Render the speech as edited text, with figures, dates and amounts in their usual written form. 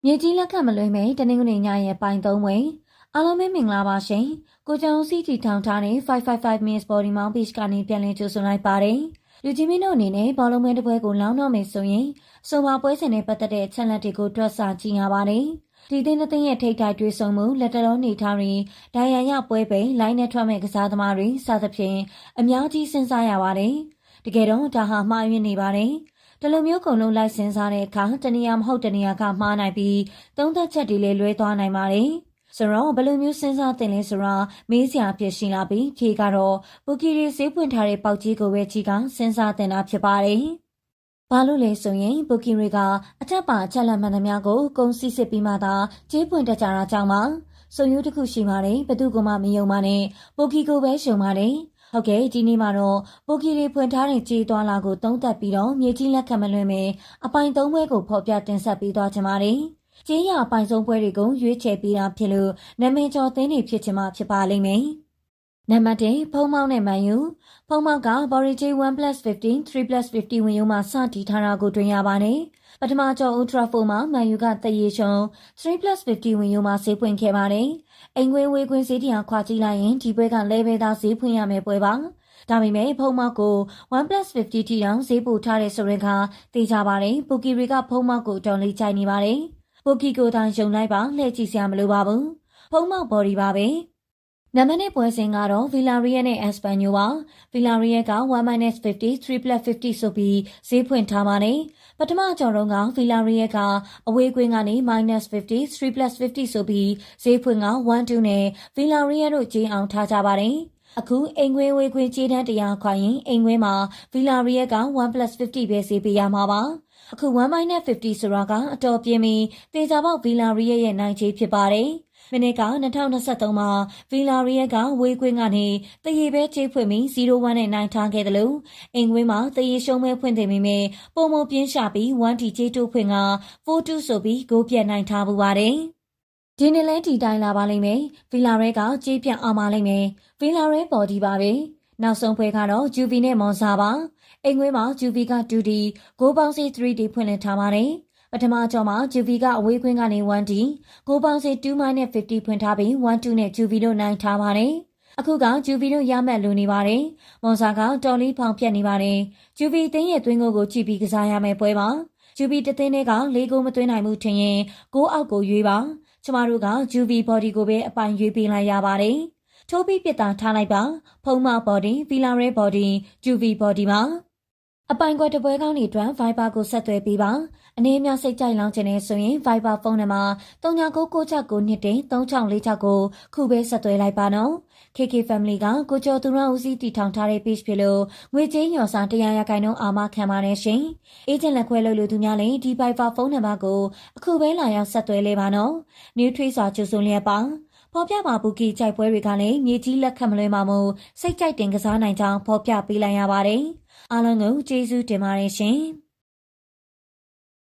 မြေကြီးလက်ခတ်မလွှဲမဲတနင်္ဂနွေညရဲ့ပိုင်း3ဝင်အားလုံးပဲမင်္ဂလာပါရှင်ကိုကျော်စီတီထောင်ထားတဲ့555 minutes body mount page ကနေပြန်လည်ကြိုဆိုလိုက်ပါတယ်လူကြီးမင်းတို့အနေနဲ့ဘောလုံးမဲတစ်ပွဲကိုလောင်းတော့မယ်ဆိုရင်စုံပါပွဲစဉ်နဲ့ပတ်သက်တဲ့အချက်လက်တွေကိုတွက်ဆကြည့်ရပါတယ်ဒီသင်းတစ်သင်းရဲ့ထိပ်တိုက်တွေ့ဆုံမှုလက်တလုံးနေထားရင်ဒိုင်ယန်ရပွဲပဲလိုင်းနဲ့ထွက်မဲ့ကစားသမားတွေစသဖြင့်အများကြီးစဉ်းစားရပါတယ်တကယ်တော့ဒါဟာမှားယွင်းနေပါတယ်တလူမျိုးကုံလုံးလိုက်စဉ်းစားတဲ့အခါတနေရာမဟုတ်တနေရာကမှားနိုင်ပြီးသုံးသက်ချက်တွေလည်းလွဲသွားနိုင်ပါတယ်။ဆိုတော့ဘယ်လိုမျိုးစဉ်းစားတင်လဲဆိုတာမေးစရာဖြစ်ရှိလာပြီးဖြေကတော့ဘူကီရီဈေးပွင့်ထားတဲ့ပေါက်ကြီးကိုပဲကြီးကစဉ်းစားတင်တာဖြစ်ပါတယ်။ဘာလို့လဲဆိုရင်ဘူကီရီကအထက်ပါအချက်လက်မှန်သမျှကိုကုန်းစစ်စစ်ပြီးမှသာကြေးပွင့်တက်ကြတာကြောင့်ပါ။စုံယူတစ်ခုရှိပါတယ်ဘယ်သူကမှမယုံပါနဲ့ဘူကီကိုပဲရှုံပါတယ်။ဟုတ်ကဲ့ဒီနေ့မှာတော့ပိုကီရီဖွင့်ထားတဲ့ကြေးသွားလာကိုသုံးသပ်ပြီးတော့မြေကြီးလက်ခံမလွှဲမယ်အပိုင်၃ပွဲကိုဖော်ပြတင်ဆက်ပေးသွားချင်ပါတယ်။ကြေးရအပိုင်ဆုံးပွဲတွေကိုရွေးချယ်ပေးတာဖြစ်လို့နာမည်ကျော်သင်းတွေဖြစ်ချင်မှဖြစ်ပါလိမ့်မယ်။နံပါတ်1ဖုံမောက်နဲ့မန်ယူဖုံမောက်ကဘော်ရီဂျီ1+15 3+50 ဝင်ရုံမှာစတီထားတာကိုတွင်ရပါတယ်။ပထမကျော်အူထရာဖိုမှာမန်ယူကတရေရှုံ3+50 ဝင်ရုံမှာဈေးပွင့်ခဲ့ပါတယ်။အိမ်ခွင်းဝေးခွင်းဈေးတရားခွာကြည့်လိုက်ရင်ဒီပွဲကလဲပဲသားဈေးဖွင့်ရမယ်ပွဲပါ။ဒါပေမဲ့ဖုံမောက်ကို1+50ထိတောင်ဈေးပို့ထားတဲ့ဆိုရင်ကသိကြပါတယ်။ဘူကီရီကဖုံမောက်ကိုတော်လေးချိုင်နေပါတယ်။ဘူကီကိုတိုင်းယုံလိုက်ပါလှည့်ကြည့်စရာမလိုပါဘူး။ဖုံမောက်ဘော်ဒီပါပဲ။နံပါတ်1ပွဲစဉ်ကတော့ဗီလာရီယယ်နဲ့အက်စပန်ညိုပါဗီလာရီယယ်က1-50 3+50ဆိုပြီးဈေးဖွင့်ထားပါတယ်ပထမကြော်တော့ကဗီလာရီယယ်ကအဝေးကွင်းကနေ-50 3+50ဆိုပြီးဈေးဖွင့်က1-2နဲ့ဗီလာရီယယ်တို့ကြေးအောင်ထားကြပါတယ်အခုအိမ်ခွင်းဝေးခွင်းကြေးတန်းတရားခွာရင်အိမ်ခွင်းမှာဗီလာရီယယ်က1+50ပဲဈေးပေးရမှာပါအခု1-50ဆိုတာကအတော်ပြင်းပြီးတေချာပေါက်ဗီလာရီယယ်ရဲ့နိုင်ချေဖြစ်ပါတယ်မနေ့က2023မှာဗီလာရီယယ်ကဝေးကွင်းကနေတရေပဲချေးဖွင့်ပြီး0-1နဲ့နိုင်ထားခဲ့တယ်လို့အင်ကွင်းမှာတရေရှုံးမဲ့ဖွင့်တယ်မိမယ်ပုံမပြင်းရှာပြီး1တီချေးတိုးဖွင့်က4-2ဆိုပြီးဂိုးပြတ်နိုင်ထားပူပါတယ်ဒီနေ့လဲဒီတိုင်းလာပါလိမ့်မယ်ဗီလာရဲကကြေးပြတ်အောင်ပါလိမ့်မယ်ဗီလာရဲပေါ်ဒီပါပဲနောက်ဆုံးပွဲကတော့ဂျူဗီနဲ့မွန်ဆာပါအင်ကွင်းမှာဂျူဗီက2တီဂိုးပေါင်းစီ3တီဖွင့်လှစ်ထားပါတယ်ပထမကျော်မှာဂျူဗီကအဝေးခွင်းကနေ1တီကိုပေါင်းစီ2-50ဖွင့်ထားပြီး1-2နဲ့ဂျူဗီတို့နိုင်ထားပါတယ်အခုကဂျူဗီတို့ရမှတ်လိုနေပါတယ်မွန်ဆာကတော်လီဖောင်ပြတ်နေပါတယ်ဂျူဗီသင်းရဲ့သွင်းကိုကြည့်ပြီးကစားရမယ့်ပွဲပါဂျူဗီတသင်းတွေက၄ဂိုးမသွင်းနိုင်မှုထင်ရင်ဂိုးအောက်ကိုရွေးပါကျမတို့ကဂျူဗီဘော်ဒီကိုပဲအပိုင်ရွေးပေးလိုက်ရပါတယ်ထိုးပြီးပြစ်တာထားလိုက်ပါဖုံးမဘော်ဒီဗီလာရဲဘော်ဒီဂျူဗီဘော်ဒီပါအပိုင်ကွက်တပွဲကောင်းတွေအတွက် Viber ကိုဆက်သွယ်ပေးပါအနေအများစိတ်ကြိုက်လောင်းချင်နေဆိုရင် Viber ဖုန်းနံပါတ်3996932646ခုပဲဆက်သွယ်လိုက်ပါနော် KK Family ကကိုကျော်သူရဦးစီးတည်ထောင်ထားတဲ့ page ဖြစ်လို့ငွေကြေးညော်စာ100%အာမခံပါတယ်ရှင်အေဂျင့်လက်ခွဲလုပ်လို့သူများလည်းဒီ Viber ဖုန်းနံပါတ်ကိုအခုပဲလာရောက်ဆက်သွယ်လေးပါနော် New Tree စာကျူစွန်လျက်ပါဖော်ပြပါဘူးကီကြိုက်ပွဲတွေကလည်းမြေကြီးလက်ခတ်မလွှဲပါမို့စိတ်ကြိုက်တင်ကစားနိုင်ကြောင်းဖော်ပြပေးလိုက်ရပါတယ်အားလုံးကိုကျေးဇူးတင်ပါတယ်ရှင်